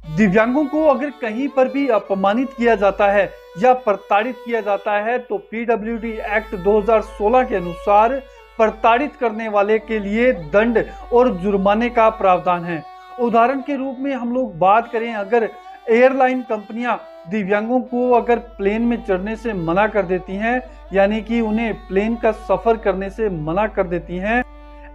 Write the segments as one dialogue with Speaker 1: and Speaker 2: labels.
Speaker 1: दिव्यांगों को अगर कहीं पर भी अपमानित किया जाता है या प्रताड़ित किया जाता है तो पीडब्ल्यूडी एक्ट 2016 के अनुसार प्रताड़ित करने वाले के लिए दंड और जुर्माने का प्रावधान है। उदाहरण के रूप में हम लोग बात करें, अगर एयरलाइन कंपनियां दिव्यांगों को अगर प्लेन में चढ़ने से मना कर देती हैं, यानी कि उन्हें प्लेन का सफर करने से मना कर देती हैं,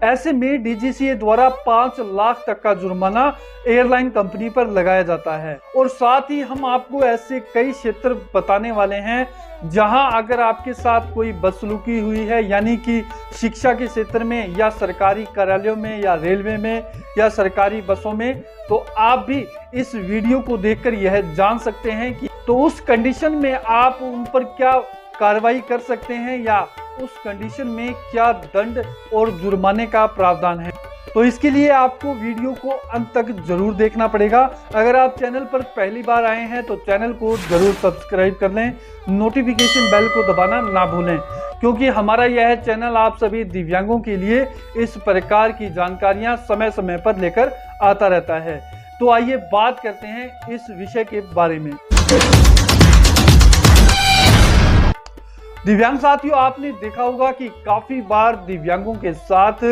Speaker 1: ऐसे में डीजीसीए द्वारा 5 लाख तक का जुर्माना एयरलाइन कंपनी पर लगाया जाता है। और साथ ही हम आपको ऐसे कई क्षेत्र बताने वाले हैं जहां अगर आपके साथ कोई बदसलूकी हुई है, यानी कि शिक्षा के क्षेत्र में या सरकारी कार्यालयों में या रेलवे में या सरकारी बसों में, तो आप भी इस वीडियो को देखकर यह जान सकते हैं कि तो उस कंडीशन में आप उन पर क्या कार्रवाई कर सकते हैं या उस कंडीशन में क्या दंड और जुर्माने का प्रावधान है। तो इसके लिए आपको वीडियो को अंत तक जरूर देखना पड़ेगा। अगर आप चैनल पर पहली बार आए हैं तो चैनल को जरूर सब्सक्राइब कर लें, नोटिफिकेशन बेल को दबाना ना भूलें, क्योंकि हमारा यह चैनल आप सभी दिव्यांगों के लिए इस प्रकार की जानकारियां समय समय पर लेकर आता रहता है। तो आइए बात करते हैं इस विषय के बारे में। दिव्यांग साथियों, आपने देखा होगा कि काफी बार दिव्यांगों के साथ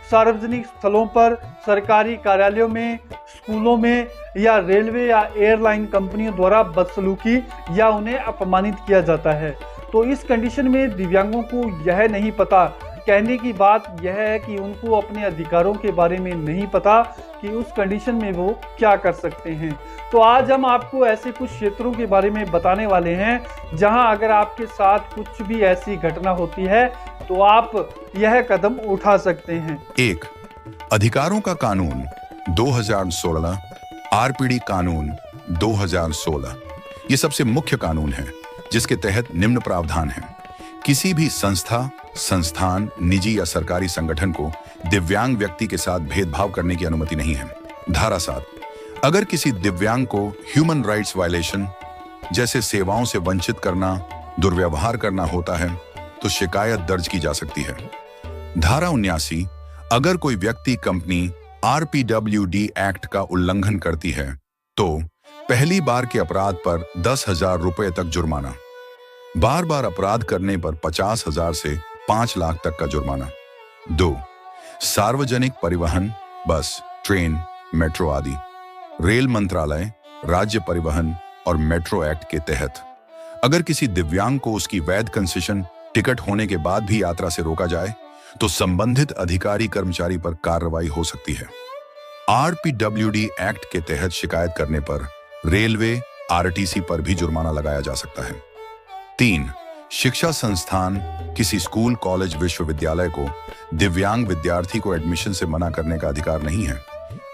Speaker 1: सार्वजनिक स्थलों पर, सरकारी कार्यालयों में, स्कूलों में या रेलवे या एयरलाइन कंपनियों द्वारा बदसलूकी या उन्हें अपमानित किया जाता है। तो इस कंडीशन में दिव्यांगों को यह नहीं पता, कहने की बात यह है कि उनको अपने अधिकारों के बारे में नहीं पता कि उस कंडीशन में वो क्या कर सकते हैं। तो आज हम आपको ऐसे कुछ क्षेत्रों के बारे में बताने वाले हैं जहां अगर आपके साथ कुछ भी ऐसी घटना होती है तो आप यह कदम उठा सकते हैं।
Speaker 2: 1. अधिकारों का कानून 2016, आरपीडी कानून 2016। ये सबसे मुख्य कानून है जिसके तहत निम्न प्रावधान है। किसी भी संस्था, संस्थान, निजी या सरकारी संगठन को दिव्यांग व्यक्ति के साथ भेदभाव करने की अनुमति नहीं है। धारा 7, अगर किसी दिव्यांग को ह्यूमन राइट्स वायलेशन जैसे सेवाओं से वंचित करना, दुर्व्यवहार करना होता है तो शिकायत दर्ज की जा सकती है। धारा 79, अगर कोई व्यक्ति कंपनी आरपीडब्ल्यूडी एक्ट का उल्लंघन करती है तो पहली बार के अपराध पर 10,000 रुपए तक जुर्माना, बार बार अपराध करने पर 50,000 से 5 लाख तक का जुर्माना। 2. सार्वजनिक परिवहन, बस, ट्रेन, मेट्रो आदि, रेल मंत्रालय, राज्य परिवहन और मेट्रो एक्ट के तहत अगर किसी दिव्यांग को उसकी वैध कंसेशन टिकट होने के बाद भी यात्रा से रोका जाए तो संबंधित अधिकारी कर्मचारी पर कार्रवाई हो सकती है। आरपीडब्ल्यूडी एक्ट के तहत शिकायत करने पर रेलवे, आरटीसी पर भी जुर्माना लगाया जा सकता है। 3. शिक्षा संस्थान, किसी स्कूल, कॉलेज, विश्वविद्यालय को दिव्यांग विद्यार्थी को एडमिशन से मना करने का अधिकार नहीं है।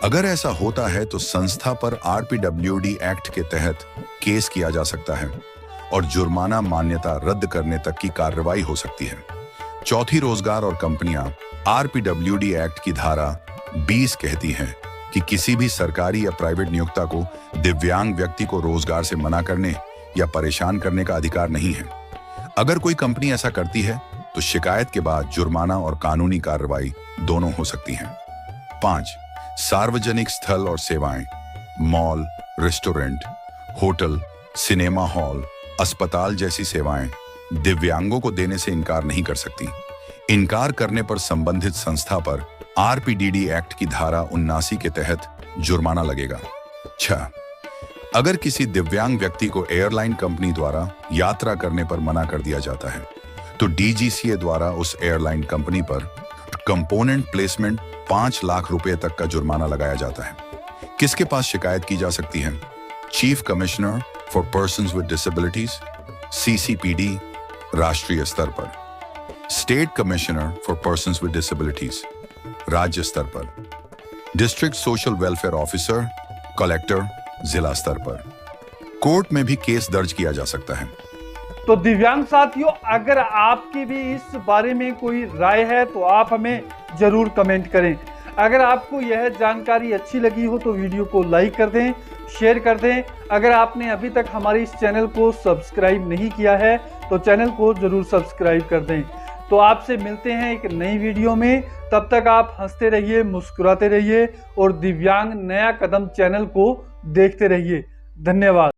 Speaker 2: अगर ऐसा होता है तो संस्था पर आरपीडब्ल्यूडी एक्ट के तहत केस किया जा सकता है और जुर्माना मान्यता रद्द करने तक की कार्रवाई हो सकती है। 4. रोजगार और कंपनियां, आरपीडब्ल्यूडी एक्ट की धारा 20 कहती है कि किसी भी सरकारी या प्राइवेट नियोक्ता को दिव्यांग व्यक्ति को रोजगार से मना करने या परेशान करने का अधिकार नहीं है। अगर कोई कंपनी ऐसा करती है तो शिकायत के बाद जुर्माना और कानूनी कार्रवाई दोनों हो सकती हैं। 5. सार्वजनिक स्थल और सेवाएं, mall, restaurant, hotel, cinema hall, अस्पताल जैसी सेवाएं दिव्यांगों को देने से इनकार नहीं कर सकती। इनकार करने पर संबंधित संस्था पर आरपीडीडी एक्ट की धारा 79 के तहत जुर्माना लगेगा। 6. अगर किसी दिव्यांग व्यक्ति को एयरलाइन कंपनी द्वारा यात्रा करने पर मना कर दिया जाता है तो डीजीसीए द्वारा उस एयरलाइन कंपनी पर कंपोनेंट प्लेसमेंट 5 लाख रुपए तक का जुर्माना लगाया जाता है। किसके पास शिकायत की जा सकती है? Chief commissioner for persons with disabilities, CCPD, राष्ट्रीय स्तर पर, state commissioner for persons with disabilities, राज्य स्तर पर, district social welfare officer, collector, जिला स्तर पर। कोर्ट में भी केस दर्ज किया जा सकता है।
Speaker 1: तो दिव्यांग साथियों, अगर आपकी भी इस बारे में कोई राय है तो आप हमें जरूर कमेंट करें। अगर आपको यह जानकारी अच्छी लगी हो तो वीडियो को लाइक कर दें, शेयर कर दें। अगर आपने अभी तक हमारे इस चैनल को सब्सक्राइब नहीं किया है तो चैनल को जरूर सब्सक्राइब कर दें। तो आपसे मिलते हैं एक नई वीडियो में। तब तक आप हंसते रहिए, मुस्कुराते रहिए और दिव्यांग नया कदम चैनल को देखते रहिए। धन्यवाद।